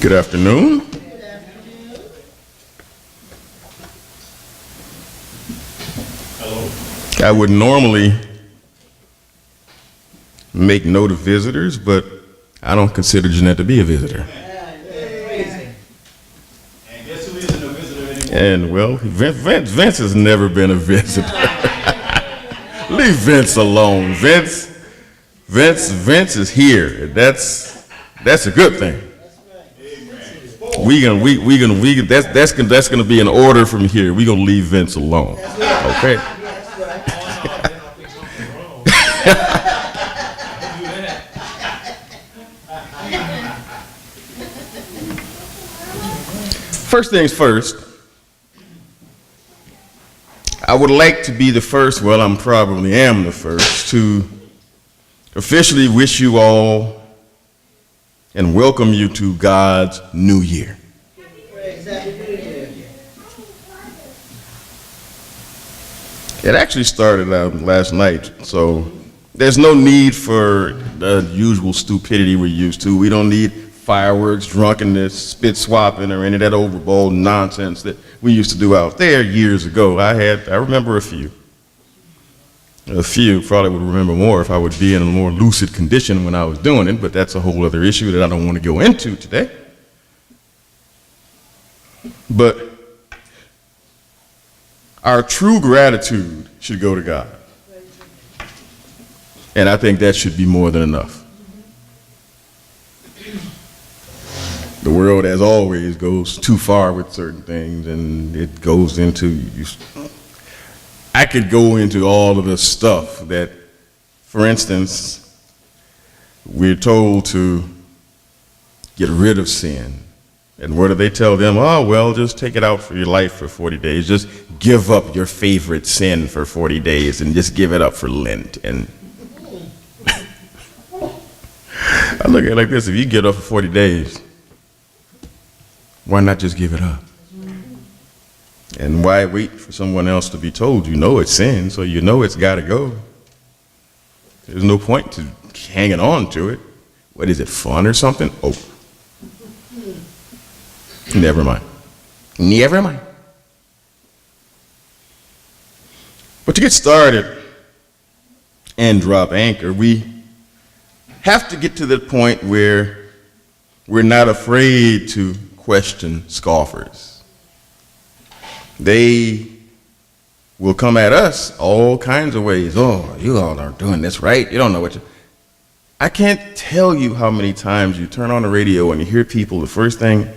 Good afternoon. I would normally make note of visitors, but I don't consider Jeanette to be a visitor. And guess who isn't a visitor anymore? And well, Vince has never been a visitor. Leave Vince alone. Vince is here. That's a good thing. That's gonna be an order from here. We're gonna leave Vince alone. Okay. First things first, I would like to be the first, well, I probably am the first, to officially wish you all and welcome you to God's New Year. It actually started out last night, so there's no need for the usual stupidity we're used to. We don't need fireworks, drunkenness, spit swapping, or any of that overboard nonsense that we used to do out there years ago. I remember a few. Probably would remember more if I would be in a more lucid condition when I was doing it, but that's a whole other issue that I don't want to go into today. But our true gratitude should go to God. And I think that should be more than enough. The world, as always, goes too far with certain things, and it goes into, I could go into all of the stuff that, for instance, we're told to get rid of sin. And what do they tell them? Oh, well, just take it out for your life for 40 days. Just give up your favorite sin for 40 days and just give it up for Lent. And I look at it like this: if you get up for 40 days, why not just give it up? And why wait for someone else to be told? You know it's sin, so you know it's got to go. There's no point to hanging on to it. What is it, fun or something? Oh, never mind. Never mind. But to get started and drop anchor, we have to get to the point where we're not afraid to question scoffers. They will come at us all kinds of ways. Oh, you all aren't doing this right. You don't know what you... I can't tell you how many times you turn on the radio and you hear people, the first thing,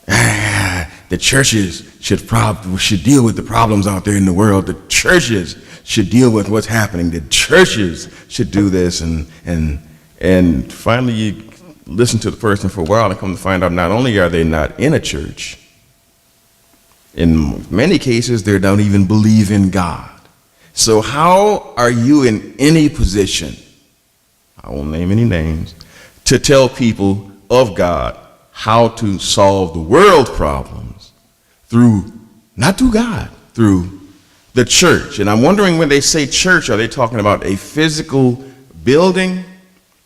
the churches should deal with the problems out there in the world. The churches should deal with what's happening. The churches should do this. And finally you listen to the person for a while and come to find out not only are they not in a church, in many cases they don't even believe in God. So how are you in any position, I won't name any names, to tell people of God how to solve the world's problems not through God, through the church? And I'm wondering, when they say church, are they talking about a physical building?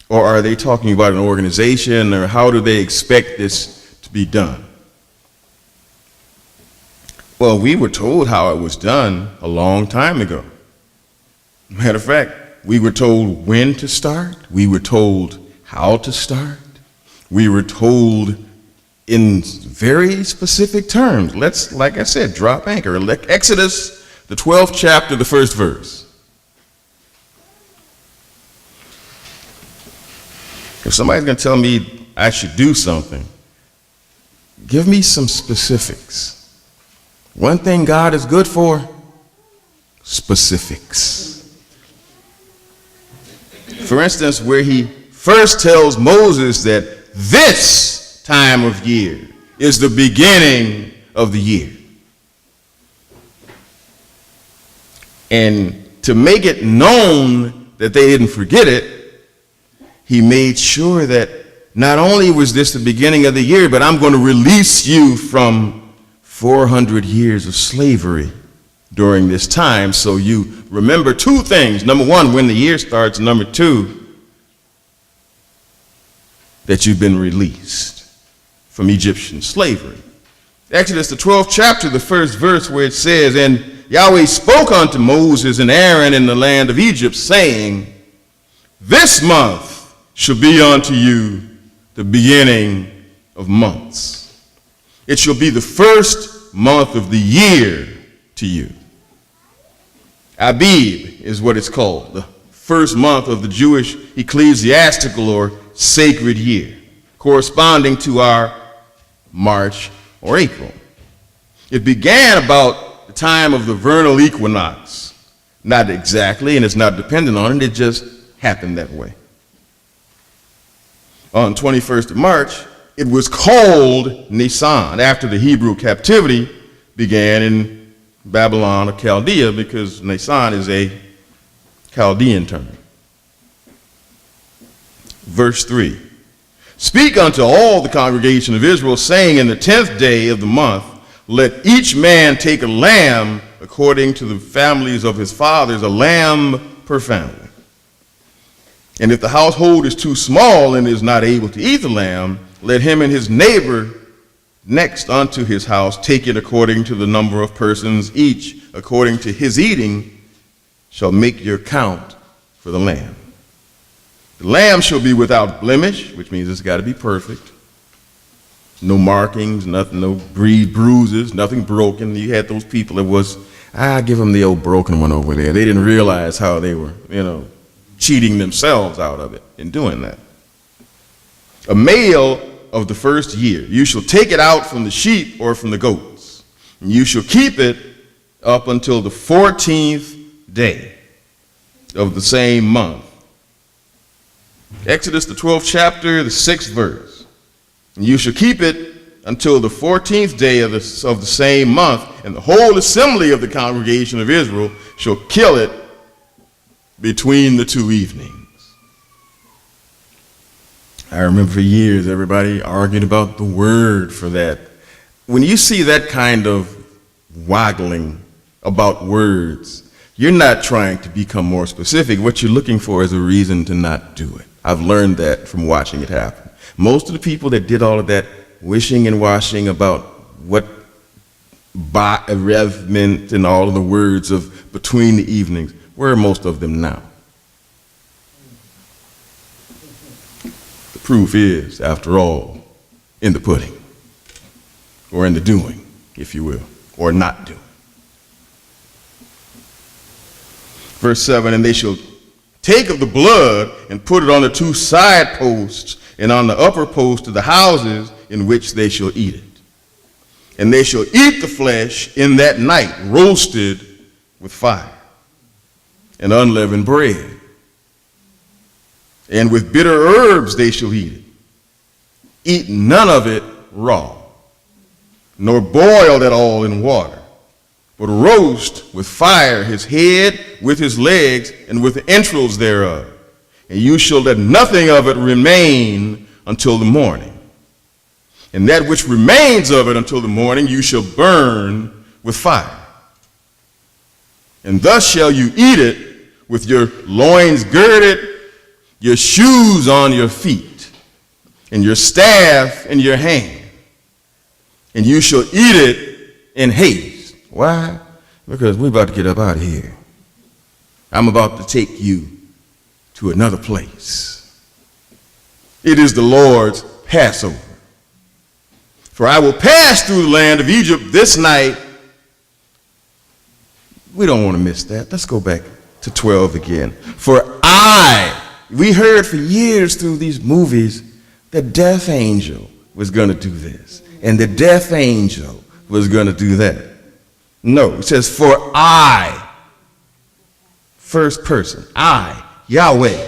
Or are they talking about an organization, or how do they expect this to be done? Well, we were told how it was done a long time ago. Matter of fact, we were told when to start. We were told how to start. We were told in very specific terms. Let's, like I said, drop anchor. Exodus, the 12th chapter, the first verse. If somebody's going to tell me I should do something, give me some specifics. One thing God is good for: specifics. For instance, where he first tells Moses that this time of year is the beginning of the year. And to make it known that they didn't forget it, he made sure that not only was this the beginning of the year, but I'm going to release you from 400 years of slavery during this time. So you remember two things. Number one, when the year starts. Number two, that you've been released from Egyptian slavery. Exodus, the 12th chapter, the first verse, where it says, "And Yahweh spoke unto Moses and Aaron in the land of Egypt, saying, This month shall be unto you the beginning of months. It shall be the first month of the year to you." Abib is what it's called, the first month of the Jewish ecclesiastical or sacred year, corresponding to our March or April. It began about the time of the vernal equinox. Not exactly, and it's not dependent on it, it just happened that way. On 21st of March, it was called Nisan, after the Hebrew captivity began in Babylon or Chaldea, because Nisan is a Chaldean term. Verse 3. "Speak unto all the congregation of Israel, saying, In the 10th day of the month, let each man take a lamb according to the families of his fathers, a lamb per family. And if the household is too small and is not able to eat the lamb, let him and his neighbor next unto his house take it according to the number of persons, each according to his eating shall make your count for the lamb. The lamb shall be without blemish," which means it's got to be perfect. No markings, nothing, no bruises, nothing broken. You had those people that was, give them the old broken one over there. They didn't realize how they were, cheating themselves out of it in doing that. "A male of the first year, you shall take it out from the sheep or from the goats, and you shall keep it up until the 14th day of the same month." Exodus, the 12th chapter, the 6th verse. "And you shall keep it until the 14th day of the same month, and the whole assembly of the congregation of Israel shall kill it between the two evenings." I remember for years everybody arguing about the word for that. When you see that kind of waggling about words, you're not trying to become more specific. What you're looking for is a reason to not do it. I've learned that from watching it happen. Most of the people that did all of that wishing and washing about what rev meant and all of the words of between the evenings, where are most of them now? The proof is, after all, in the pudding, or in the doing, if you will, or not doing. Verse 7, "And they shall take of the blood and put it on the two side posts and on the upper post of the houses in which they shall eat it. And they shall eat the flesh in that night, roasted with fire and unleavened bread. And with bitter herbs they shall eat it. Eat none of it raw, nor boiled at all in water, but roast with fire his head with his legs and with the entrails thereof. And you shall let nothing of it remain until the morning. And that which remains of it until the morning you shall burn with fire. And thus shall you eat it with your loins girded, your shoes on your feet, and your staff in your hand. And you shall eat it in haste." Why? Because we're about to get up out of here. I'm about to take you to another place. It is the Lord's Passover. "For I will pass through the land of Egypt this night." We don't want to miss that. Let's go back to 12 again. We heard for years through these movies the death angel was going to do this, and the death angel was going to do that. No, it says, "For I," first person, "I, Yahweh,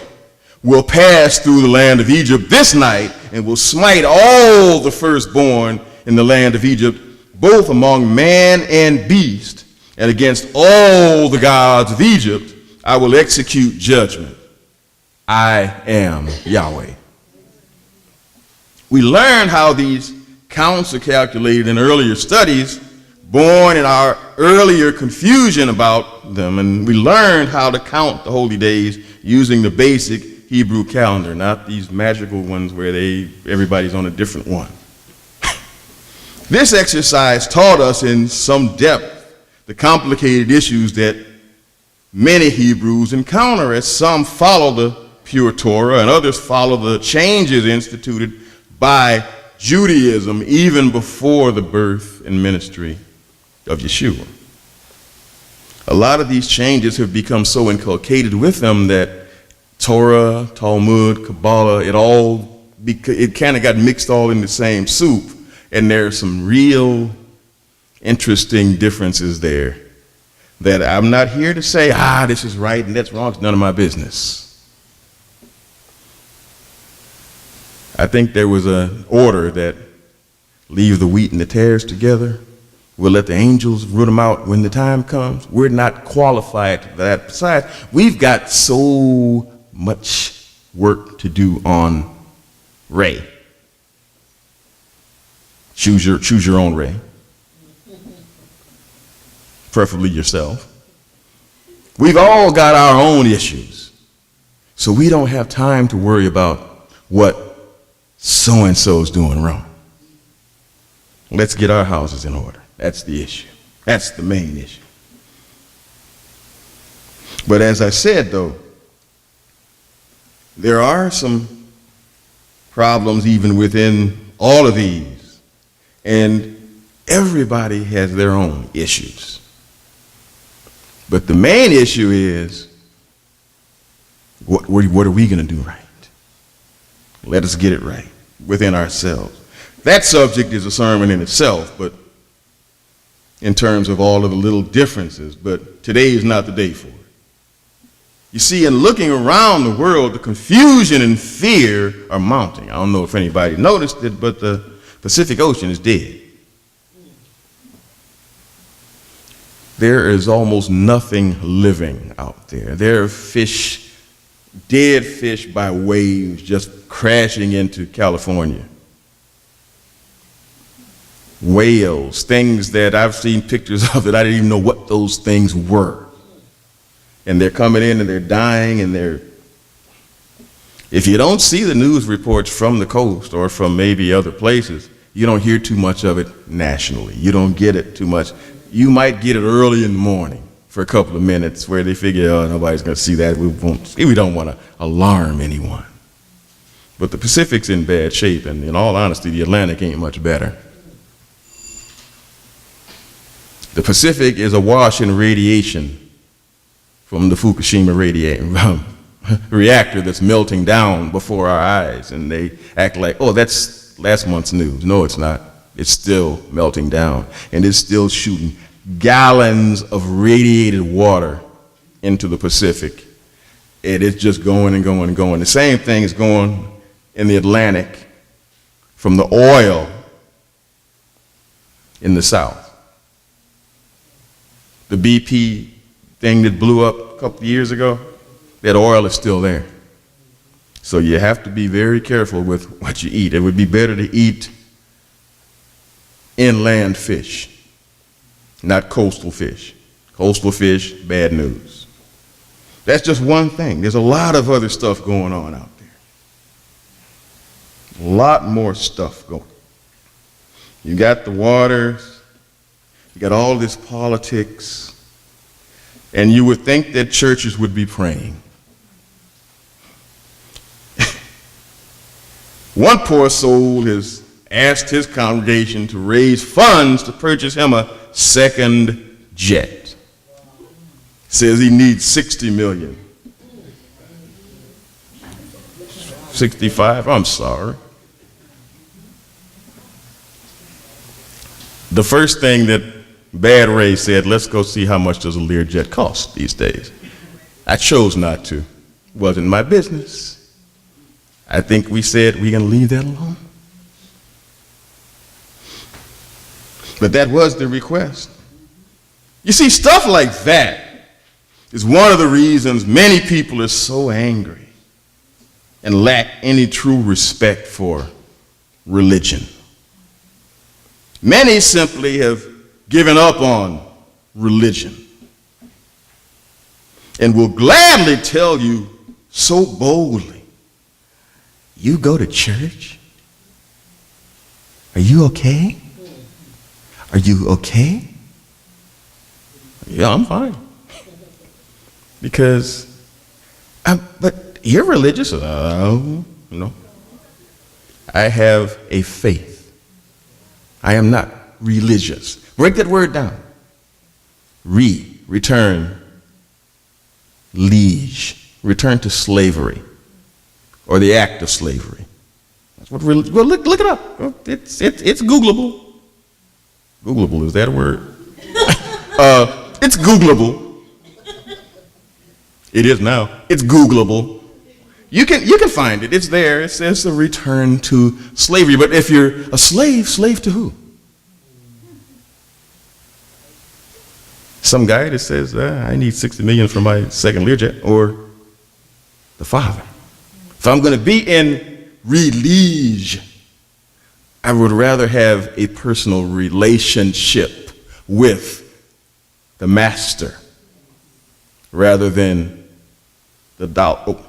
will pass through the land of Egypt this night and will smite all the firstborn in the land of Egypt, both among man and beast, and against all the gods of Egypt I will execute judgment. I am Yahweh." We learned how these counts are calculated in earlier studies, born in our earlier confusion about them, and we learned how to count the holy days using the basic Hebrew calendar, not these magical ones where everybody's on a different one. This exercise taught us in some depth the complicated issues that many Hebrews encounter, as some follow the pure Torah and others follow the changes instituted by Judaism even before the birth and ministry of Yeshua. A lot of these changes have become so inculcated with them that Torah, Talmud, Kabbalah, it kind of got mixed all in the same soup, and there are some real interesting differences there that I'm not here to say, this is right and that's wrong. It's none of my business. I think there was an order that leave the wheat and the tares together. We'll let the angels root them out when the time comes. We're not qualified for that. Besides, we've got so much work to do on Ray. Choose your own Ray. Preferably yourself. We've all got our own issues. So we don't have time to worry about what so-and-so is doing wrong. Let's get our houses in order. That's the issue. That's the main issue. But as I said, though, there are some problems even within all of these. And everybody has their own issues. But the main issue is, what are we going to do right? Let us get it right within ourselves. That subject is a sermon in itself, but in terms of all of the little differences, but today is not the day for it. You see, in looking around the world, the confusion and fear are mounting. I don't know if anybody noticed it, but the Pacific Ocean is dead. There is almost nothing living out there. There are fish, dead fish by waves just crashing into California. Whales, things that I've seen pictures of that I didn't even know what those things were. And they're coming in and they're dying, and if you don't see the news reports from the coast or from maybe other places, you don't hear too much of it nationally. You don't get it too much. You might get it early in the morning for a couple of minutes where they figure, nobody's going to see that. We don't want to alarm anyone. But the Pacific's in bad shape, and in all honesty, the Atlantic ain't much better. The Pacific is awash in radiation from the Fukushima reactor that's melting down before our eyes, and they act like, that's last month's news. No, it's not. It's still melting down, and it's still shooting gallons of radiated water into the Pacific. And it's just going and going and going. The same thing is going in the Atlantic from the oil in the South. The BP thing that blew up a couple of years ago, that oil is still there. So you have to be very careful with what you eat. It would be better to eat inland fish, not coastal fish. Coastal fish, bad news. That's just one thing. There's a lot of other stuff going on out there. A lot more stuff going. You got the waters, you got all this politics, and you would think that churches would be praying. One poor soul has asked his congregation to raise funds to purchase him a second jet. Says he needs 60 million. 65, I'm sorry. The first thing that Bad Ray said, let's go see how much does a Learjet cost these days. I chose not to. Wasn't my business. I think we said we're going to leave that alone. But that was the request. You see, stuff like that is one of the reasons many people are so angry and lack any true respect for religion. Many simply have given up on religion and will gladly tell you so boldly, you go to church? Are you okay? Are you okay? Yeah, I'm fine. Because, but you're religious? No. I have a faith. I am not religious. Break that word down. Return, liege, return to slavery, or the act of slavery. That's what well, look it up. It's Googleable. Googleable, is that a word? It's Googleable. It is now. It's Googleable. You can find it. It's there. It says a return to slavery. But if you're a slave, slave to who? Some guy that says, I need $60 million for my second Learjet, or the father. If I'm going to be in liege, I would rather have a personal relationship with the master rather than the dollar. Oh,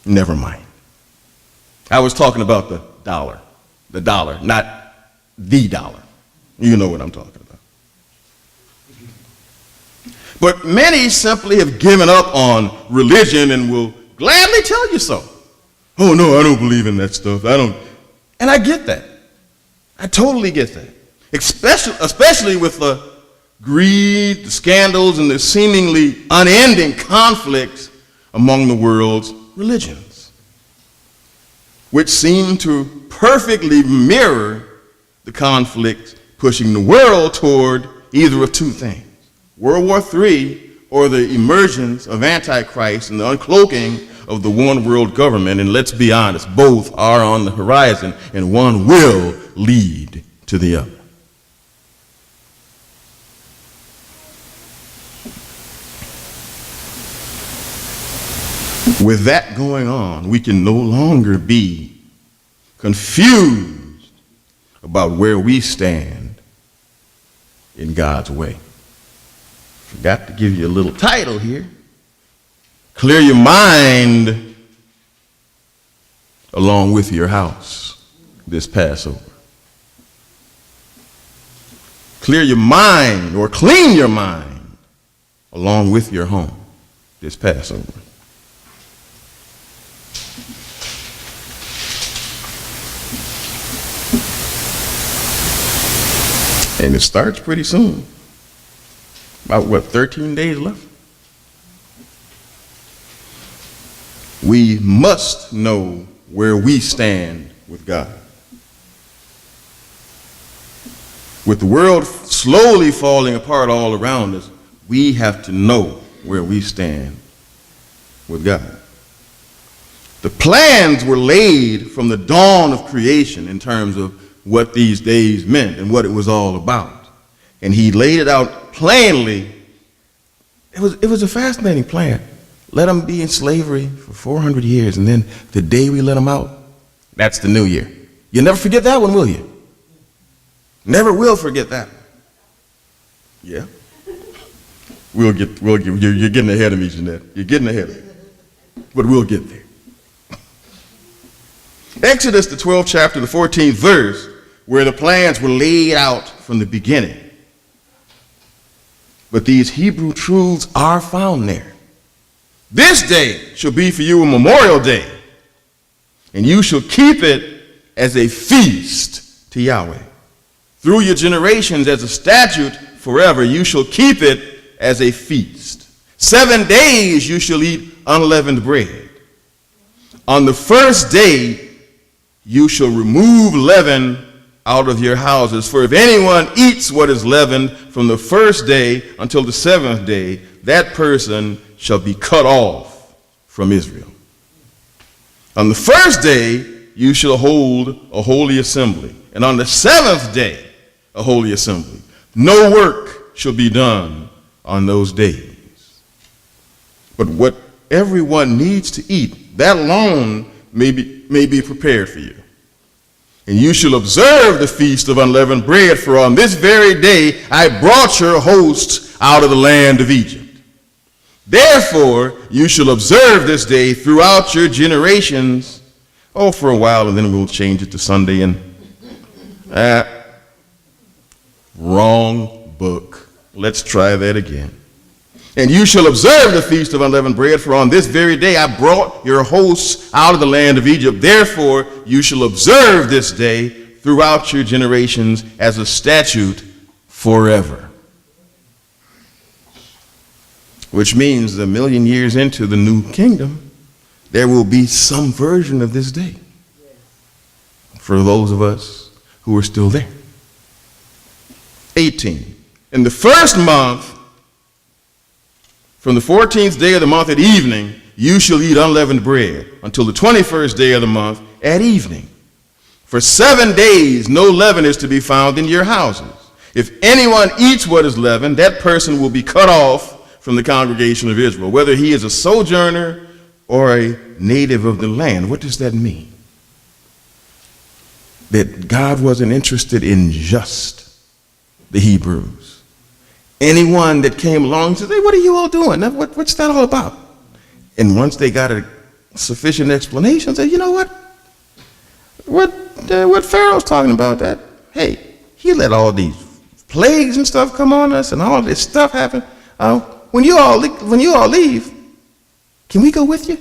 never mind. I was talking about the dollar, not the dollar. You know what I'm talking about. But many simply have given up on religion and will gladly tell you so. Oh no, I don't believe in that stuff. I don't. And I get that. I totally get that. Especially with the greed, the scandals, and the seemingly unending conflicts among the world's religions, which seem to perfectly mirror the conflict pushing the world toward either of two things: World War III, or the emergence of Antichrist and the uncloaking of the one world government. And let's be honest, both are on the horizon, and one will lead to the other. With that going on, we can no longer be confused about where we stand in God's way. Forgot to give you a little title here. Clear your mind along with your house this Passover. Clear your mind, or clean your mind along with your home this Passover. And it starts pretty soon. About 13 days left? We must know where we stand with God. With the world slowly falling apart all around us, we have to know where we stand with God. The plans were laid from the dawn of creation in terms of what these days meant and what it was all about. And he laid it out plainly. It was a fascinating plan. Let them be in slavery for 400 years, and then the day we let them out, that's the new year. You'll never forget that one, will you? Never will forget that. Yeah. You're getting ahead of me, Jeanette. You're getting ahead of me. But we'll get there. Exodus, the 12th chapter, the 14th verse, where the plans were laid out from the beginning. But these Hebrew truths are found there. This day shall be for you a memorial day, and you shall keep it as a feast to Yahweh. Through your generations as a statute forever, you shall keep it as a feast. 7 days you shall eat unleavened bread. On the first day you shall remove leaven out of your houses. For if anyone eats what is leavened from the first day until the 7th day, that person shall be cut off from Israel. On the first day you shall hold a holy assembly, and on the 7th day a holy assembly. No work shall be done on those days. But what everyone needs to eat, that alone may be prepared for you. And you shall observe the feast of unleavened bread, for on this very day I brought your hosts out of the land of Egypt. Therefore you shall observe this day throughout your generations. For a while, and then we'll change it to Sunday. And Wrong book. Let's try that again. And you shall observe the feast of unleavened bread, for on this very day I brought your hosts out of the land of Egypt. Therefore you shall observe this day throughout your generations as a statute forever. Which means a million years into the new kingdom, there will be some version of this day for those of us who are still there. 18. In the first month, from the 14th day of the month at evening, you shall eat unleavened bread until the 21st day of the month at evening. For 7 days no leaven is to be found in your houses. If anyone eats what is leavened, that person will be cut off from the congregation of Israel, whether he is a sojourner or a native of the land. What does that mean? That God wasn't interested in just the Hebrews. Anyone that came along said, hey, what are you all doing? What's that all about? And once they got a sufficient explanation, said, you know what? What Pharaoh's talking about, that, hey, he let all these plagues and stuff come on us and all this stuff happen. When you all leave, can we go with you?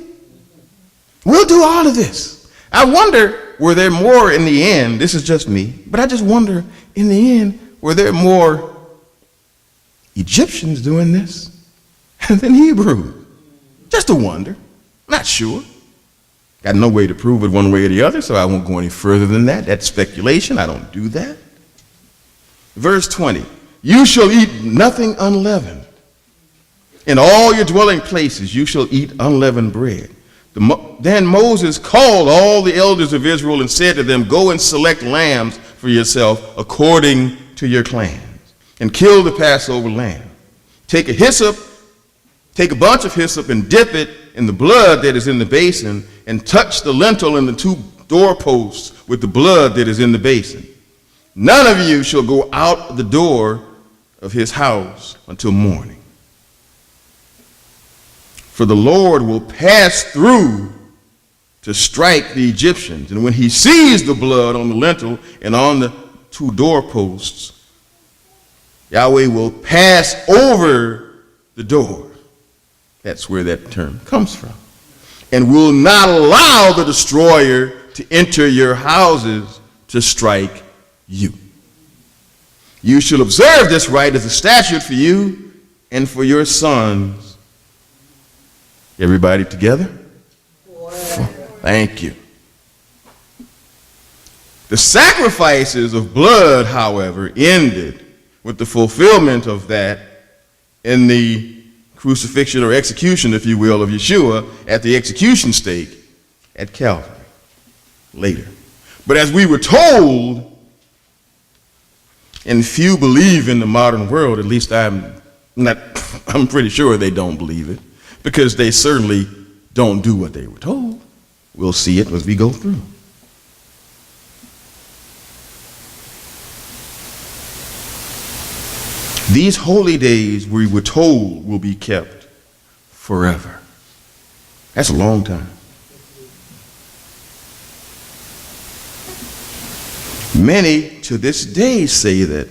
We'll do all of this. I wonder, were there more in the end? This is just me, but I just wonder, in the end, were there more Egyptians doing this than Hebrews? Just a wonder. Not sure. Got no way to prove it one way or the other, so I won't go any further than that. That's speculation. I don't do that. Verse 20. You shall eat nothing unleavened. In all your dwelling places you shall eat unleavened bread. Then Moses called all the elders of Israel and said to them, go and select lambs for yourself according to your clans, and kill the Passover lamb. Take a bunch of hyssop and dip it in the blood that is in the basin, and touch the lintel and the 2 doorposts with the blood that is in the basin. None of you shall go out the door of his house until morning. For the Lord will pass through to strike the Egyptians, and when he sees the blood on the lintel and on the 2 doorposts, Yahweh will pass over the door. That's where that term comes from. And will not allow the destroyer to enter your houses to strike you. You shall observe this rite as a statute for you and for your sons. Everybody together? Thank you. The sacrifices of blood, however, ended with the fulfillment of that in the crucifixion or execution, if you will, of Yeshua at the execution stake at Calvary later. But as we were told, and few believe in the modern world, at least I'm pretty sure they don't believe it, because they certainly don't do what they were told. We'll see it as we go through. These holy days, we were told, will be kept forever. That's a long time. Many to this day say that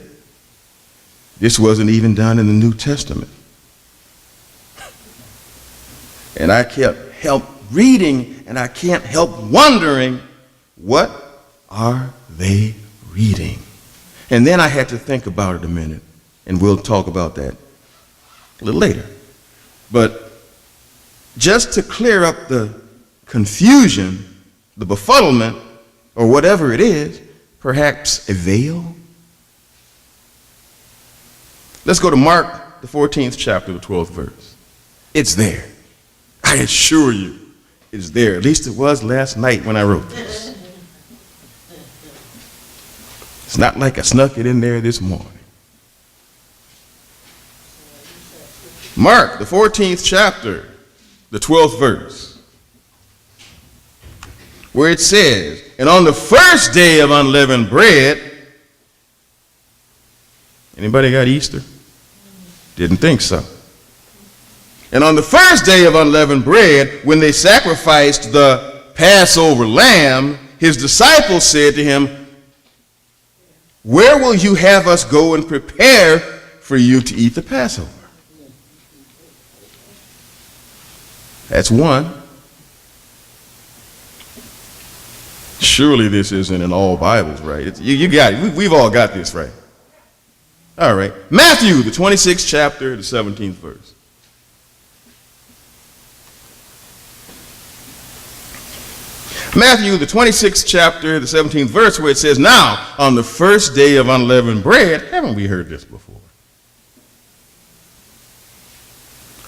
this wasn't even done in the New Testament. And I help reading, and I can't help wondering, what are they reading? And then I had to think about it a minute, and we'll talk about that a little later. But just to clear up the confusion, the befuddlement, or whatever it is, perhaps a veil. Let's go to Mark, the 14th chapter, the 12th verse. It's there. I assure you, it's there. At least it was last night when I wrote this. It's not like I snuck it in there this morning. Mark, the 14th chapter, the 12th verse, where it says, and on the first day of unleavened bread, anybody got Easter? Didn't think so. And on the first day of unleavened bread, when they sacrificed the Passover lamb, his disciples said to him, where will you have us go and prepare for you to eat the Passover? That's one. Surely this isn't in all Bibles, right? You got it. We've all got this, right? All right. Matthew, the 26th chapter, the 17th verse. Matthew, the 26th chapter, the 17th verse, where it says, now, on the first day of unleavened bread, haven't we heard this before?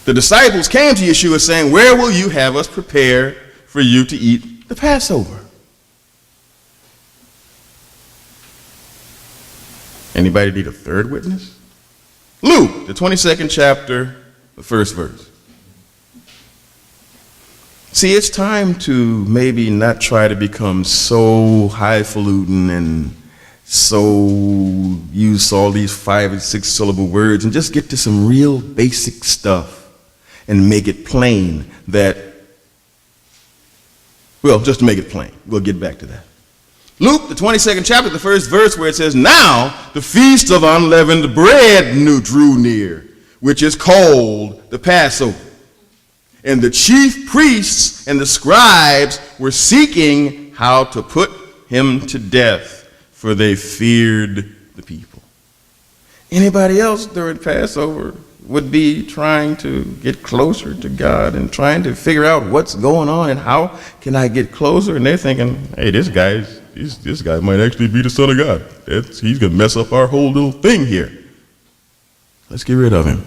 The disciples came to Yeshua saying, where will you have us prepare for you to eat the Passover? Anybody need a third witness? Luke, the 22nd chapter, the first verse. See, it's time to maybe not try to become so highfalutin and so use all these 5 and 6 syllable words and just get to some real basic stuff and make it plain that, well, just to make it plain. We'll get back to that. Luke, the 22nd chapter, the first verse, where it says, now the feast of unleavened bread drew near, which is called the Passover. And the chief priests and the scribes were seeking how to put him to death, for they feared the people. Anybody else during Passover would be trying to get closer to God and trying to figure out what's going on and how can I get closer? And they're thinking, hey, this guy might actually be the Son of God. He's going to mess up our whole little thing here. Let's get rid of him.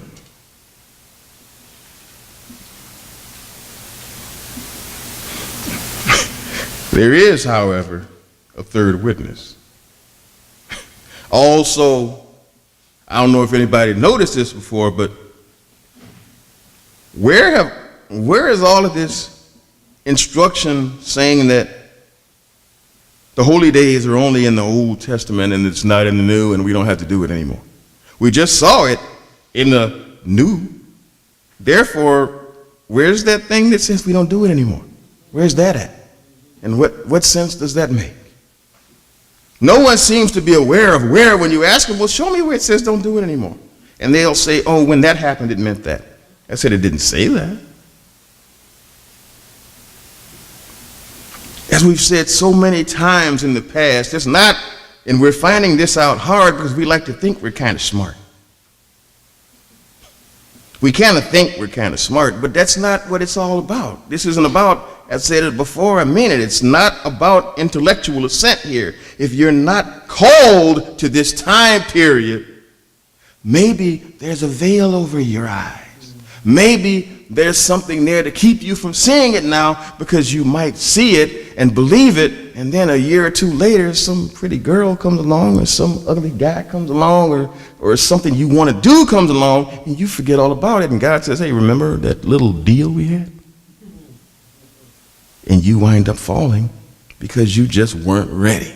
There is, however, a third witness. Also, I don't know if anybody noticed this before, but where is all of this instruction saying that the holy days are only in the Old Testament and it's not in the New and we don't have to do it anymore? We just saw it in the New. Therefore, where's that thing that says we don't do it anymore? Where's that at? And what sense does that make? No one seems to be aware of where, when you ask them, well, show me where it says don't do it anymore. And they'll say, oh, when that happened, it meant that. I said, it didn't say that. As we've said so many times in the past, it's not, and we're finding this out hard because we like to think we're kind of smart. We kind of think we're kind of smart, but that's not what it's all about. This isn't about, I said it before, I mean it. It's not about intellectual assent here. If you're not called to this time period, maybe there's a veil over your eyes. Maybe there's something there to keep you from seeing it now because you might see it and believe it, and then a year or two later, some pretty girl comes along or some ugly guy comes along or something you want to do comes along, and you forget all about it, and God says, hey, remember that little deal we had? And you wind up falling because you just weren't ready.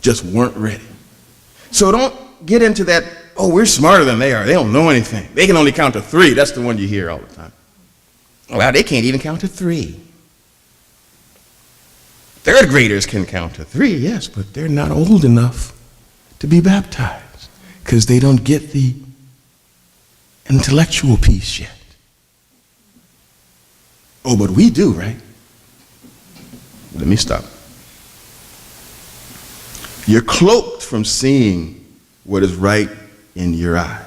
Just weren't ready. So don't get into that, oh, we're smarter than they are. They don't know anything. They can only count to 3. That's the one you hear all the time. Well, they can't even count to 3. Third graders can count to 3, yes, but they're not old enough to be baptized because they don't get the intellectual piece yet. Oh, but we do, right? Let me stop. You're cloaked from seeing what is right in your eyes.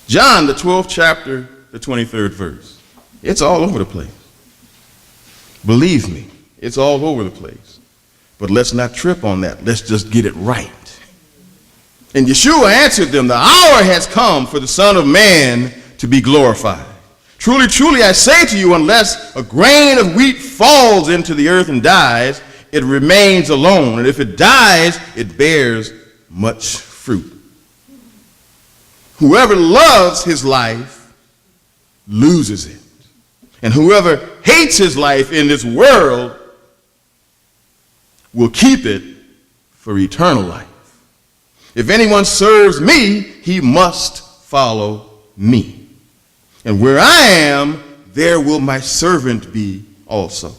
John, the 12th chapter, the 23rd verse. It's all over the place. Believe me, it's all over the place. But let's not trip on that. Let's just get it right. And Yeshua answered them, the hour has come for the Son of Man to be glorified. Truly, truly, I say to you, unless a grain of wheat falls into the earth and dies, it remains alone. And if it dies, it bears much fruit. Whoever loves his life loses it. And whoever hates his life in this world will keep it for eternal life. If anyone serves me, he must follow me. And where I am, there will my servant be also.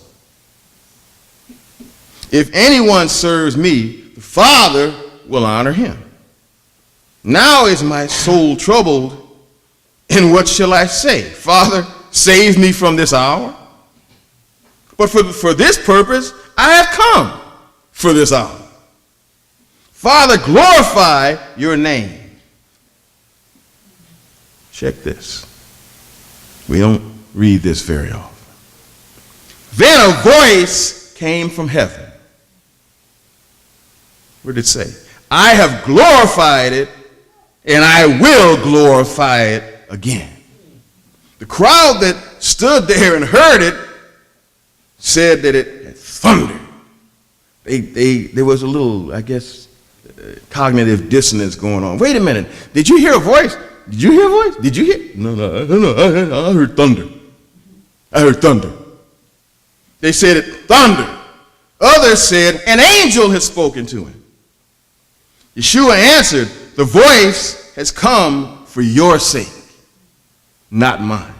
If anyone serves me, the Father will honor him. Now is my soul troubled, and what shall I say? Father, save me from this hour. But for this purpose I have come for this hour. Father, glorify your name. Check this. We don't read this very often. Then a voice came from heaven. What did it say? I have glorified it, and I will glorify it again. The crowd that stood there and heard it said that it had thundered. There was a little, I guess, cognitive dissonance going on. Wait a minute. Did you hear a voice? Did you hear a voice? Did you hear? No, I heard thunder. I heard thunder. They said it thundered. Others said an angel had spoken to him. Yeshua answered, the voice has come for your sake, not mine.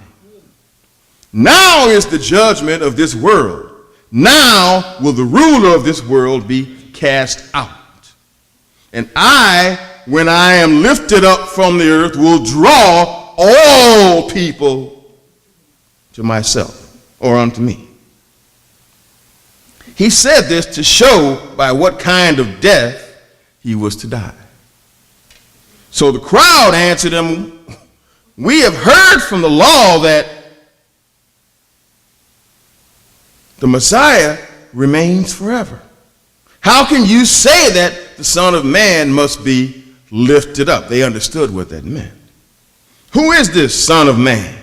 Now is the judgment of this world. Now will the ruler of this world be cast out. And I, when I am lifted up from the earth, will draw all people to myself, or unto me. He said this to show by what kind of death he was to die. So the crowd answered him, we have heard from the law that the Messiah remains forever. How can you say that the Son of Man must be lifted up? They understood what that meant. Who is this Son of Man?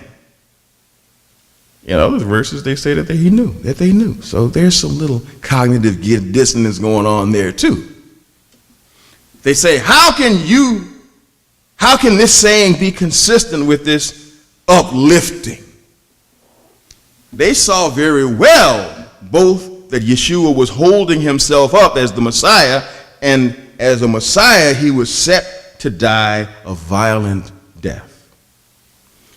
You know, the verses they say that they knew. So there's some little cognitive dissonance going on there too. They say, how can this saying be consistent with this uplifting? They saw very well both that Yeshua was holding himself up as the Messiah, and as a Messiah he was set to die a violent death.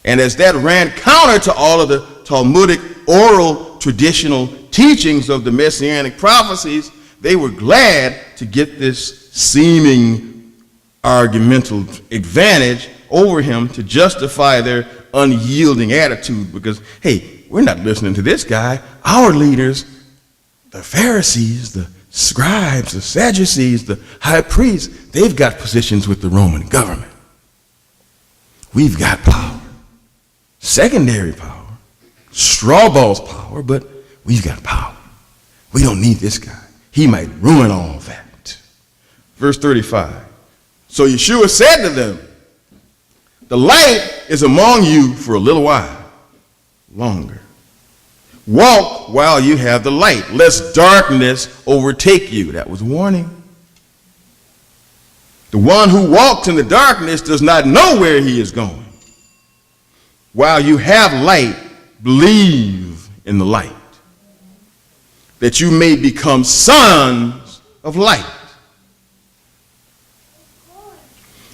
And as that ran counter to all of the Talmudic oral traditional teachings of the Messianic prophecies, they were glad to get this seeming argumental advantage over him to justify their unyielding attitude, because, hey, we're not listening to this guy. Our leaders, the Pharisees, the scribes, the Sadducees, the high priests, they've got positions with the Roman government. We've got power, secondary power, straw balls power, but we've got power. We don't need this guy. He might ruin all that. Verse 35. So Yeshua said to them, the light is among you for a little while longer. Walk while you have the light, lest darkness overtake you. That was warning. The one who walks in the darkness does not know where he is going. While you have light, believe in the light, that you may become sons of light.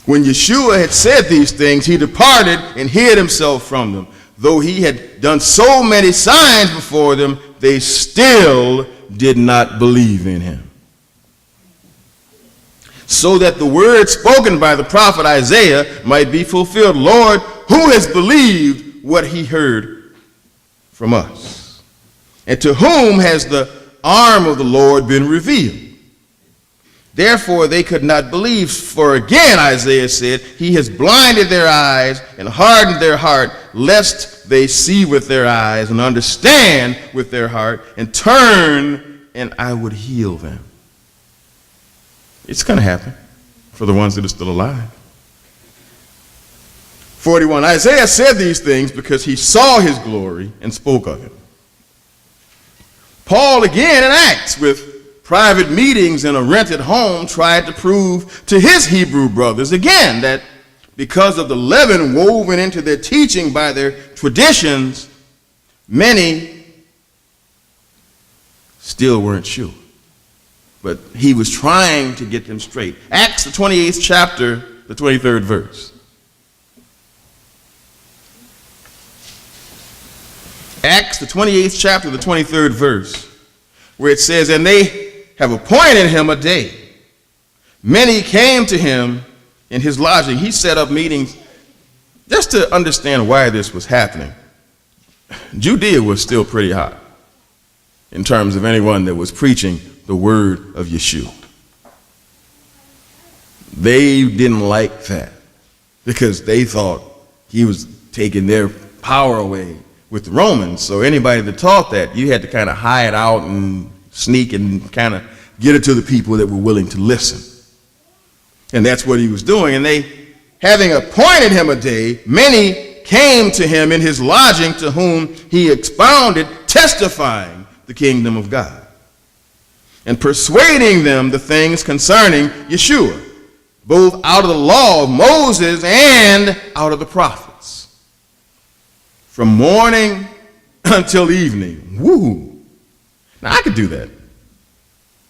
When Yeshua had said these things, he departed and hid himself from them. Though he had done so many signs before them, they still did not believe in him. So that the word spoken by the prophet Isaiah might be fulfilled. Lord, who has believed what he heard from us? And to whom has the arm of the Lord been revealed? Therefore they could not believe, for again Isaiah said, he has blinded their eyes and hardened their heart, lest they see with their eyes and understand with their heart and turn, and I would heal them. It's going to happen for the ones that are still alive. 41, Isaiah said these things because he saw his glory and spoke of it. Paul again in Acts, with private meetings in a rented home, tried to prove to his Hebrew brothers again that because of the leaven woven into their teaching by their traditions, many still weren't sure. But he was trying to get them straight. Acts, the 28th chapter, the 23rd verse. Acts, the 28th chapter, the 23rd verse, where it says, and they have appointed him a day many came to him in his lodging. He set up meetings just to understand why this was happening. Judea was still pretty hot in terms of anyone that was preaching the word of Yeshua. They didn't like that because they thought he was taking their power away with the Romans. So anybody that taught that, you had to kind of hide out and sneak and kind of get it to the people that were willing to listen. And that's what he was doing. And they, having appointed him a day, many came to him in his lodging, to whom he expounded, testifying the kingdom of God, and persuading them the things concerning Yeshua, both out of the law of Moses and out of the prophets, from morning until evening. Woo! Now I could do that.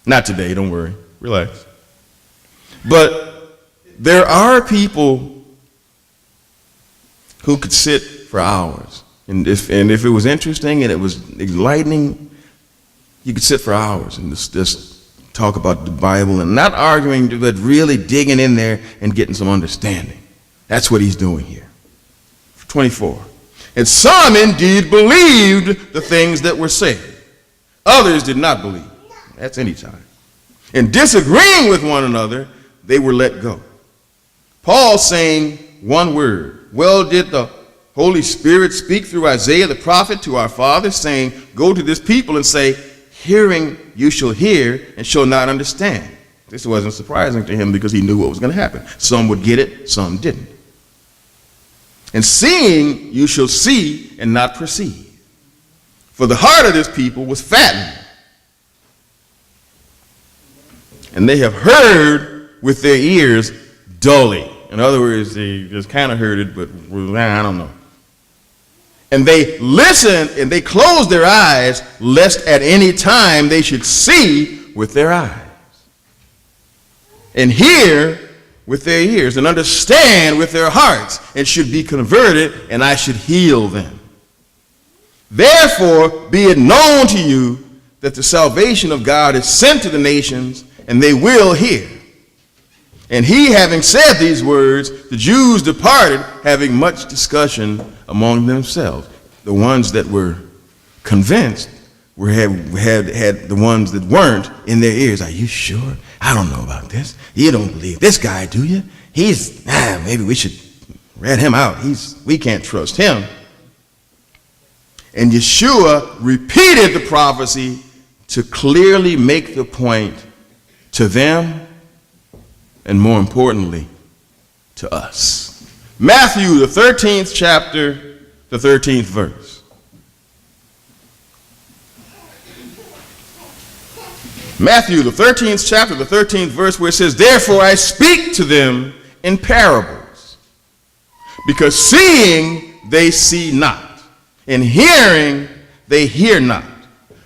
Not today, don't worry. Relax. But there are people who could sit for hours. And if it was interesting and it was enlightening, you could sit for hours and just talk about the Bible and not arguing, but really digging in there and getting some understanding. That's what he's doing here. 24. And some indeed believed the things that were said. Others did not believe. That's any time. And disagreeing with one another, they were let go. Paul saying one word. Well, did the Holy Spirit speak through Isaiah the prophet to our fathers, saying, go to this people and say, hearing you shall hear and shall not understand. This wasn't surprising to him because he knew what was going to happen. Some would get it, some didn't. And seeing you shall see and not perceive. For the heart of this people was fattened, and they have heard with their ears dully. In other words, they just kind of heard it, but I don't know. And they listened and they closed their eyes, lest at any time they should see with their eyes, and hear with their ears, and understand with their hearts, and should be converted, and I should heal them. Therefore, be it known to you that the salvation of God is sent to the nations, and they will hear. And he, having said these words, the Jews departed, having much discussion among themselves. The ones that were convinced had the ones that weren't in their ears. Are you sure? I don't know about this. You don't believe this guy, do you? Maybe we should rat him out. We can't trust him. And Yeshua repeated the prophecy to clearly make the point to them, and more importantly, to us. Matthew, the 13th chapter, the 13th verse. Matthew, the 13th chapter, the 13th verse, where it says, therefore I speak to them in parables, because seeing they see not, and hearing they hear not,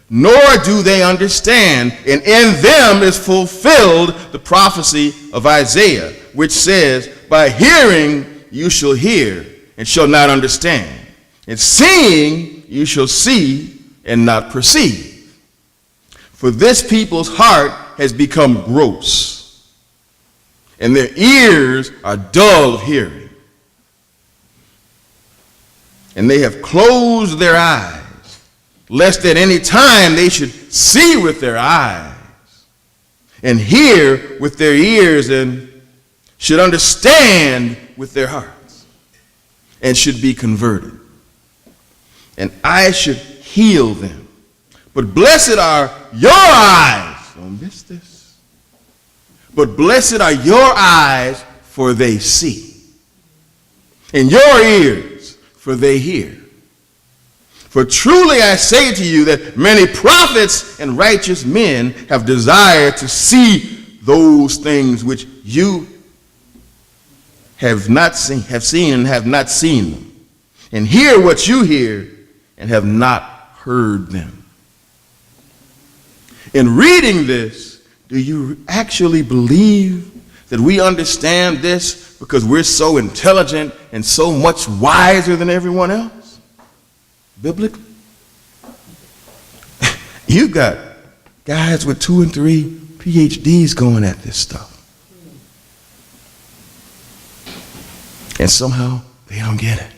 nor do they understand, and in them is fulfilled the prophecy of Isaiah, which says, by hearing you shall hear and shall not understand, and seeing you shall see and not perceive. For this people's heart has become gross, and their ears are dull of hearing, and they have closed their eyes, lest at any time they should see with their eyes, and hear with their ears, and should understand with their hearts, and should be converted, and I should heal them. But blessed are your eyes, don't miss this, but blessed are your eyes, for they see, and your ears, for they hear. For truly I say to you that many prophets and righteous men have desired to see those things which you have seen and have not seen them, and hear what you hear and have not heard them. In reading this, do you actually believe that we understand this because we're so intelligent and so much wiser than everyone else? Biblically? You've got guys with 2 and 3 PhDs going at this stuff. And somehow they don't get it.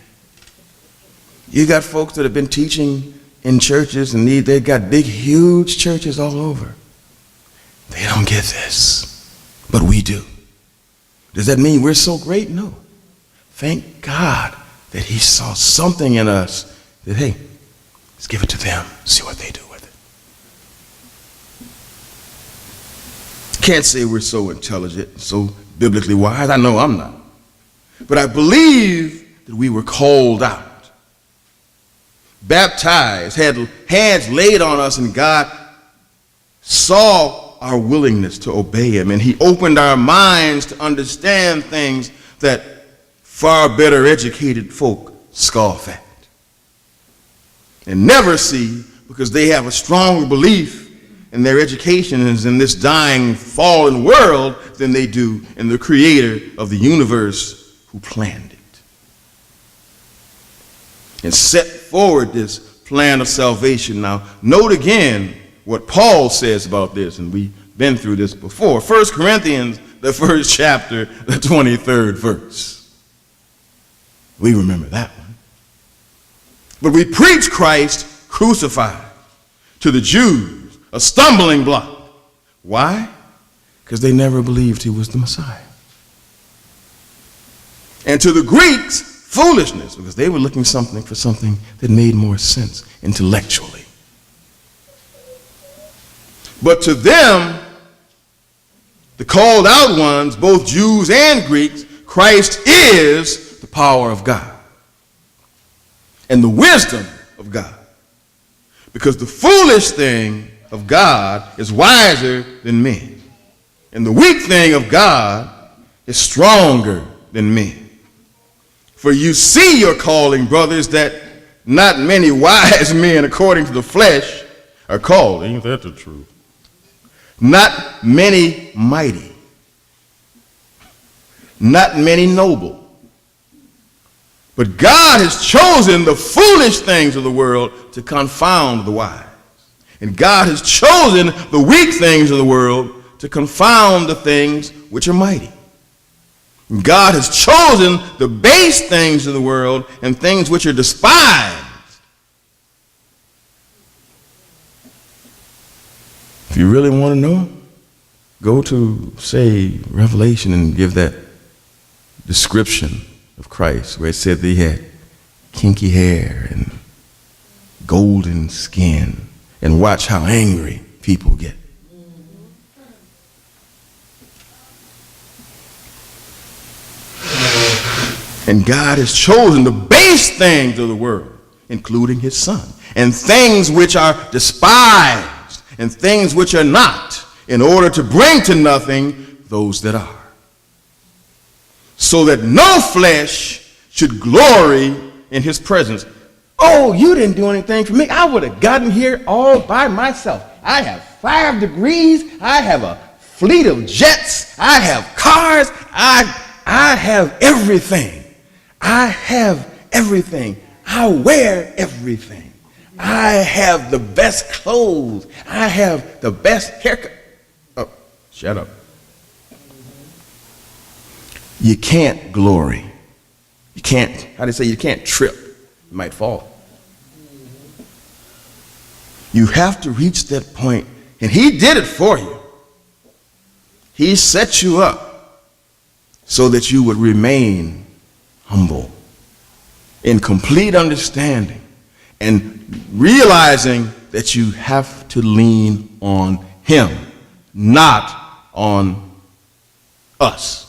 You got folks that have been teaching in churches and they got big, huge churches all over. They don't get this, but we do. Does that mean we're so great? No. Thank God that he saw something in us that, hey, let's give it to them, see what they do with it. Can't say we're so intelligent, so biblically wise. I know I'm not. But I believe that we were called out, baptized, had hands laid on us, and God saw our willingness to obey him, and he opened our minds to understand things that far better educated folk scoff at and never see, because they have a stronger belief in their education is in this dying, fallen world than they do in the creator of the universe who planned it and set forward this plan of salvation. Now, note again what Paul says about this, and we've been through this before. 1 Corinthians, the 1st chapter, the 23rd verse. We remember that one. But we preach Christ crucified, to the Jews a stumbling block. Why? Because they never believed he was the Messiah. And to the Greeks, foolishness, because they were looking for something that made more sense intellectually. But to them, the called out ones, both Jews and Greeks, Christ is the power of God and the wisdom of God. Because the foolish thing of God is wiser than men, and the weak thing of God is stronger than men. For you see your calling, brothers, that not many wise men according to the flesh are called. Ain't that the truth? Not many mighty, not many noble. But God has chosen the foolish things of the world to confound the wise. And God has chosen the weak things of the world to confound the things which are mighty. And God has chosen the base things of the world and things which are despised. If you really want to know, go to, say, Revelation and give that description of Christ, where it said that he had kinky hair and golden skin, and watch how angry people get. And God has chosen the base things of the world, including his son, and things which are despised, and things which are not, in order to bring to nothing those that are, so that no flesh should glory in his presence. Oh, you didn't do anything for me. I would have gotten here all by myself. I have 5 degrees. I have a fleet of jets. I have cars. I have everything. I have everything. I wear everything. I have the best clothes. I have the best haircut. Oh, shut up. You can't glory. You can't, how do they say, you can't trip. You might fall. You have to reach that point, and he did it for you. He set you up so that you would remain humble, in complete understanding, and realizing that you have to lean on him, not on us.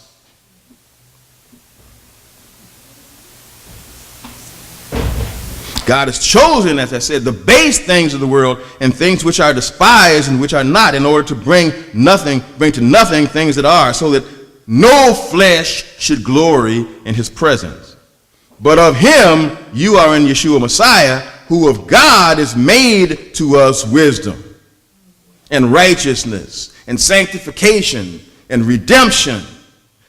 God has chosen, as I said, the base things of the world and things which are despised and which are not, in order to bring to nothing things that are, so that no flesh should glory in his presence. But of him you are in Yeshua Messiah, who of God is made to us wisdom and righteousness and sanctification and redemption,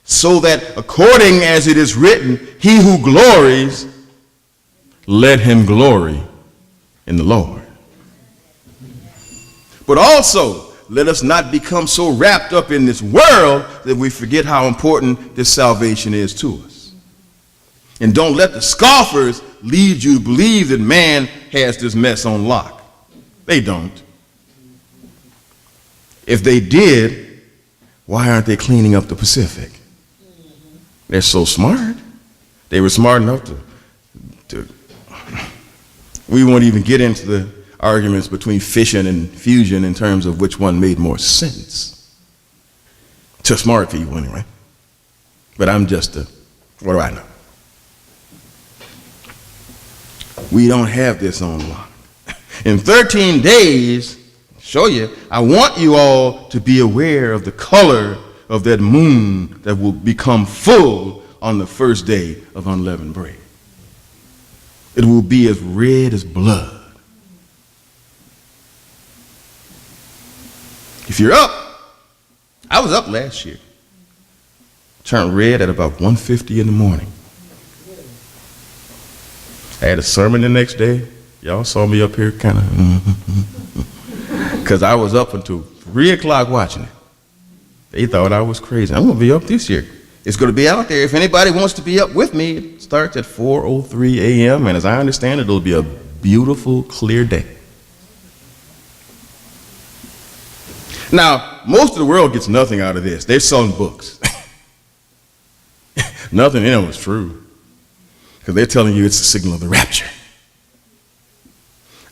so that according as it is written, he who glories, let him glory in the Lord. But also, let us not become so wrapped up in this world that we forget how important this salvation is to us. And don't let the scoffers lead you to believe that man has this mess on lock. They don't. If they did, why aren't they cleaning up the Pacific? They're so smart. They were smart enough to we won't even get into the arguments between fission and fusion in terms of which one made more sense. To smart people anyway. But I'm just what do I know? We don't have this on lock. In 13 days, show you, I want you all to be aware of the color of that moon that will become full on the first day of unleavened bread. It will be as red as blood. If you're up, I was up last year. Turned red at about 1:50 in the morning. I had a sermon the next day. Y'all saw me up here kind of, because I was up until 3 o'clock watching it. They thought I was crazy. I'm going to be up this year. It's going to be out there. If anybody wants to be up with me, it starts at 4:03 a.m. And as I understand it, it'll be a beautiful, clear day. Now, most of the world gets nothing out of this. They're selling books. Nothing in them is true. Because they're telling you it's a signal of the rapture.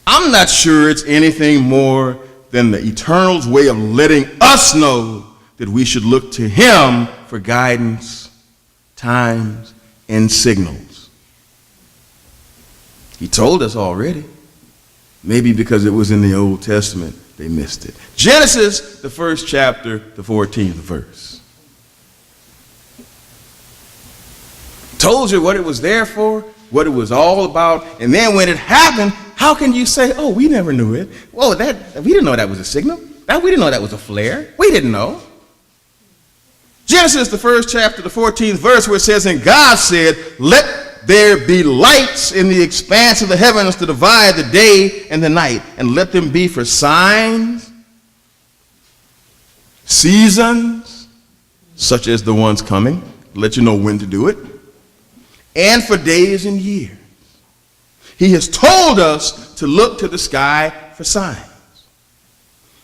I'm not sure it's anything more than the Eternal's way of letting us know that we should look to him for guidance, times, and signals. He told us already. Maybe because it was in the Old Testament, they missed it. Genesis, the 1st chapter, the 14th verse. Told you what it was there for, what it was all about, and then when it happened, how can you say, oh, we never knew it? Well, we didn't know that was a signal. We didn't know that was a flare. We didn't know. Genesis, the 1st chapter, the 14th verse, where it says, and God said, let there be lights in the expanse of the heavens to divide the day and the night, and let them be for signs, seasons, such as the ones coming, let you know when to do it, and for days and years. He has told us to look to the sky for signs.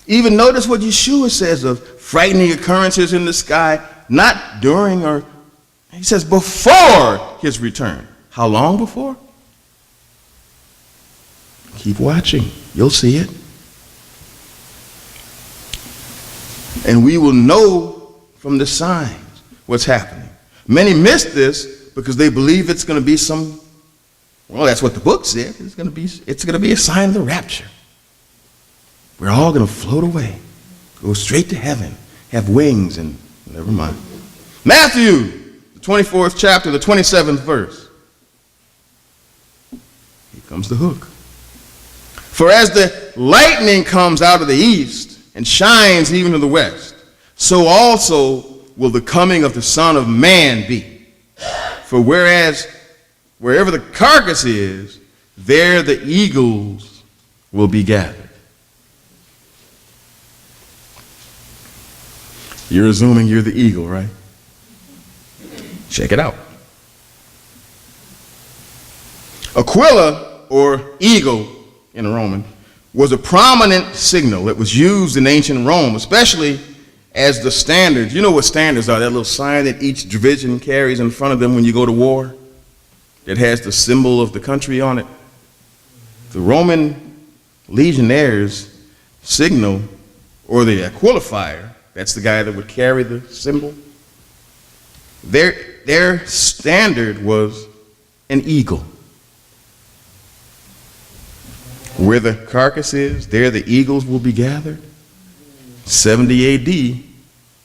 Even notice what Yeshua says of frightening occurrences in the sky, not during or, he says before his return. How long before? Keep watching. You'll see it. And we will know from the signs what's happening. Many miss this because they believe it's going to be well, that's what the book said. It's going to be a sign of the rapture. We're all going to float away, go straight to heaven, have wings, and never mind. Matthew, the 24th chapter, the 27th verse. Here comes the hook. For as the lightning comes out of the east and shines even to the west, so also will the coming of the Son of Man be. For wherever the carcass is, there the eagles will be gathered. You're assuming you're the eagle, right? Check it out. Aquila, or eagle in Roman, was a prominent signal that was used in ancient Rome, especially as the standards. You know what standards are? That little sign that each division carries in front of them when you go to war. It has the symbol of the country on it. The Roman legionnaires' signal, or the aquilifier, that's the guy that would carry the symbol, their standard was an eagle. Where the carcass is, there the eagles will be gathered. 70 A.D.,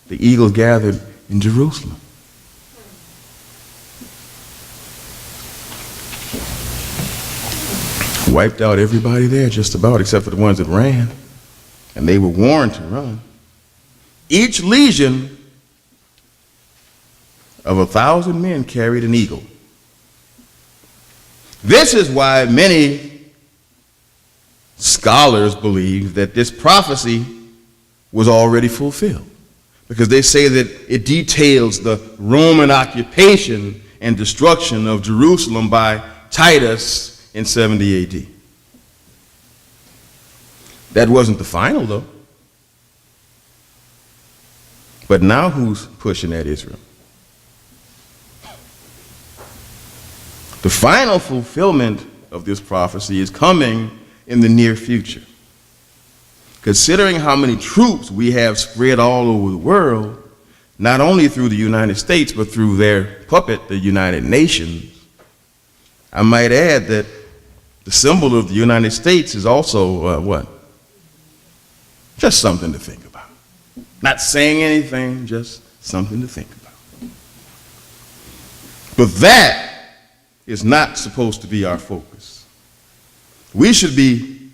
the eagles gathered in Jerusalem. Wiped out everybody there just about, except for the ones that ran. And they were warned to run. Each legion of 1,000 men carried an eagle. This is why many scholars believe that this prophecy was already fulfilled, because they say that it details the Roman occupation and destruction of Jerusalem by Titus in 70 AD. That wasn't the final, though. But now who's pushing at Israel? The final fulfillment of this prophecy is coming in the near future. Considering how many troops we have spread all over the world, not only through the United States, but through their puppet, the United Nations, I might add that the symbol of the United States is also what? Just something to think about. Not saying anything, just something to think about. But that is not supposed to be our focus. We should be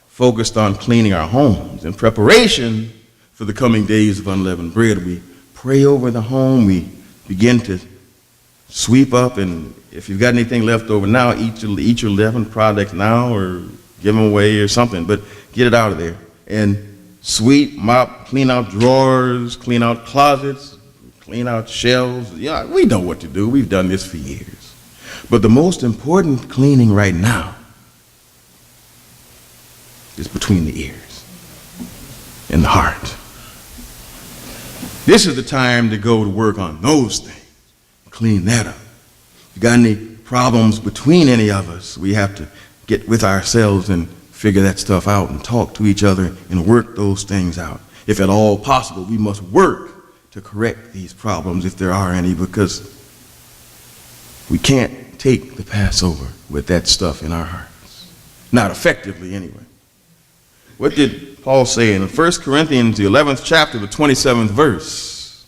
focused on cleaning our homes in preparation for the coming days of unleavened bread. We pray over the home, we begin to sweep up, and if you've got anything left over now, eat your leavened products now or give them away or something, but get it out of there. And sweep, mop, clean out drawers, clean out closets, clean out shelves. Yeah, we know what to do. We've done this for years. But the most important cleaning right now is between the ears and the heart. This is the time to go to work on those things, clean that up. If you got any problems between any of us, we have to get with ourselves and figure that stuff out and talk to each other and work those things out. If at all possible, we must work to correct these problems if there are any, because we can't take the Passover with that stuff in our hearts. Not effectively, anyway. What did Paul say in 1 Corinthians, the 11th chapter, the 27th verse?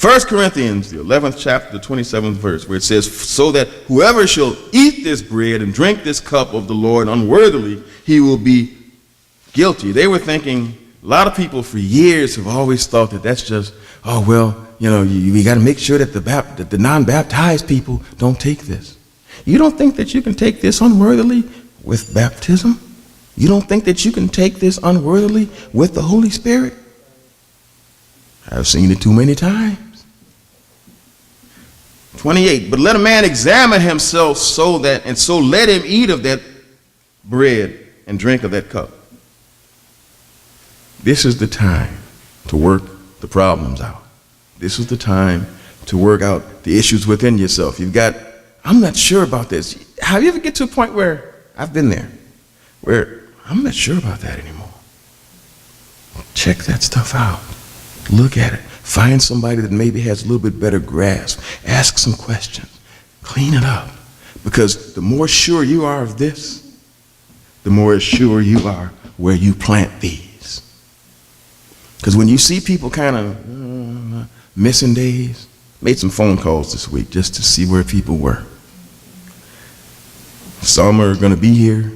1 Corinthians, the 11th chapter, the 27th verse, where it says, so that whoever shall eat this bread and drink this cup of the Lord unworthily, he will be guilty. They were thinking, a lot of people for years have always thought that that's just, oh, well, you know, we got to make sure that the non-baptized people don't take this. You don't think that you can take this unworthily with baptism? You don't think that you can take this unworthily with the Holy Spirit? I've seen it too many times. 28, but let a man examine himself so let him eat of that bread and drink of that cup. This is the time to work the problems out. This is the time to work out the issues within yourself. You've got, I'm not sure about this. Have you ever get to a point where, I've been there, where I'm not sure about that anymore? Check that stuff out. Look at it. Find somebody that maybe has a little bit better grasp. Ask some questions. Clean it up. Because the more sure you are of this, the more sure you are where you plant these. Because when you see people kind of missing days, made some phone calls this week just to see where people were. Some are going to be here.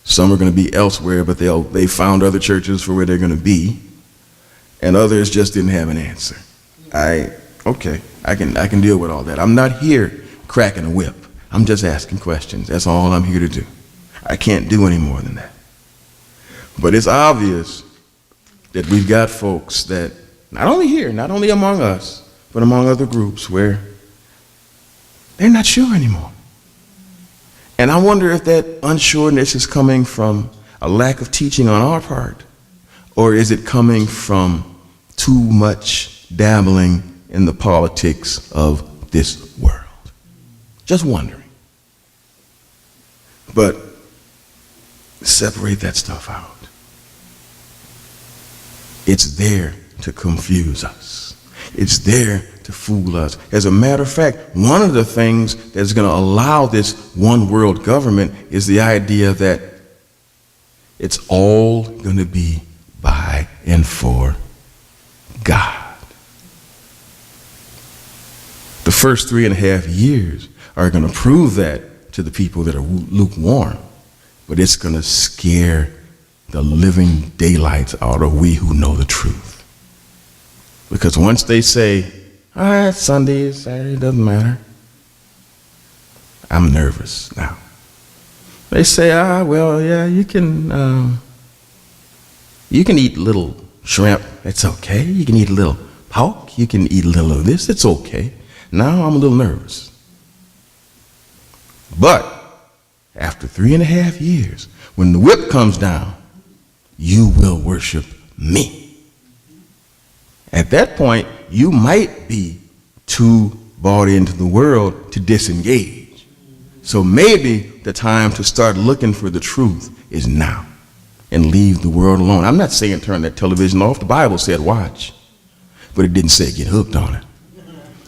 Some are going to be elsewhere, but they found other churches for where they're going to be. And others just didn't have an answer. Okay, I can deal with all that. I'm not here cracking a whip. I'm just asking questions. That's all I'm here to do. I can't do any more than that. But it's obvious that we've got folks that, not only here, not only among us, but among other groups where they're not sure anymore. And I wonder if that unsureness is coming from a lack of teaching on our part, or is it coming from too much dabbling in the politics of this world? Just wondering. But separate that stuff out. It's there to confuse us. It's there to fool us. As a matter of fact, one of the things that's going to allow this one world government is the idea that it's all going to be by and for God. The first 3.5 years are going to prove that to the people that are lukewarm, but it's going to scare the living daylights out of we who know the truth. Because once they say, all right, Sunday, Saturday, doesn't matter, I'm nervous now. They say, well, yeah, you can eat little shrimp. It's okay. You can eat a little How you can eat a little of this? It's okay. Now I'm a little nervous. But after 3.5 years, when the whip comes down, you will worship me. At that point, you might be too bought into the world to disengage. So maybe the time to start looking for the truth is now and leave the world alone. I'm not saying turn that television off. The Bible said watch, but it didn't say get hooked on it.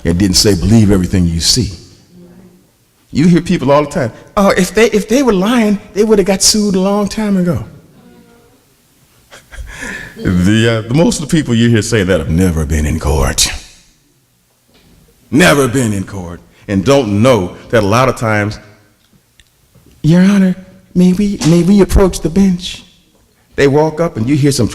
It didn't say believe everything you see. You hear people all the time, oh, if they were lying, they would have got sued a long time ago. The most of the people you hear say that have never been in court. Never been in court, and don't know that a lot of times, Your Honor, may we approach the bench? They walk up and you hear some,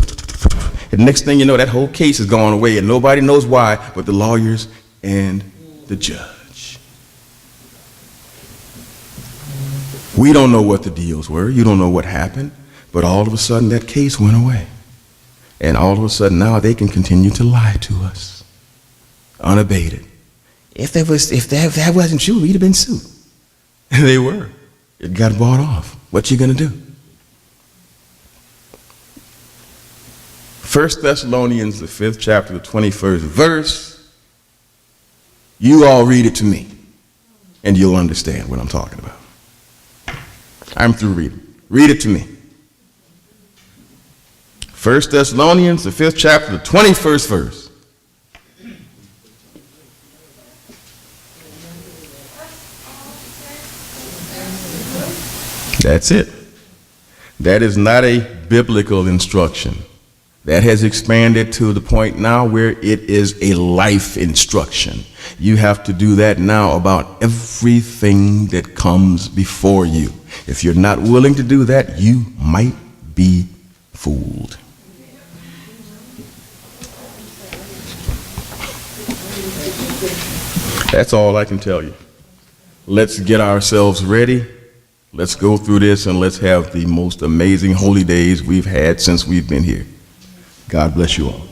and next thing you know, that whole case is going away and nobody knows why but the lawyers and the judge. We don't know what the deals were. You don't know what happened, but all of a sudden that case went away. And all of a sudden now they can continue to lie to us, unabated. If that wasn't true, we'd have been sued. And they were. It got bought off. What you gonna do? 1 Thessalonians, the 5th chapter, the 21st verse. You all read it to me, and you'll understand what I'm talking about. I'm through reading. Read it to me. 1 Thessalonians, the 5th chapter, the 21st verse. That's it. That is not a biblical instruction. That has expanded to the point now where it is a life instruction. You have to do that now about everything that comes before you. If you're not willing to do that, you might be fooled. That's all I can tell you. Let's get ourselves ready. Let's go through this and let's have the most amazing holy days we've had since we've been here. God bless you all.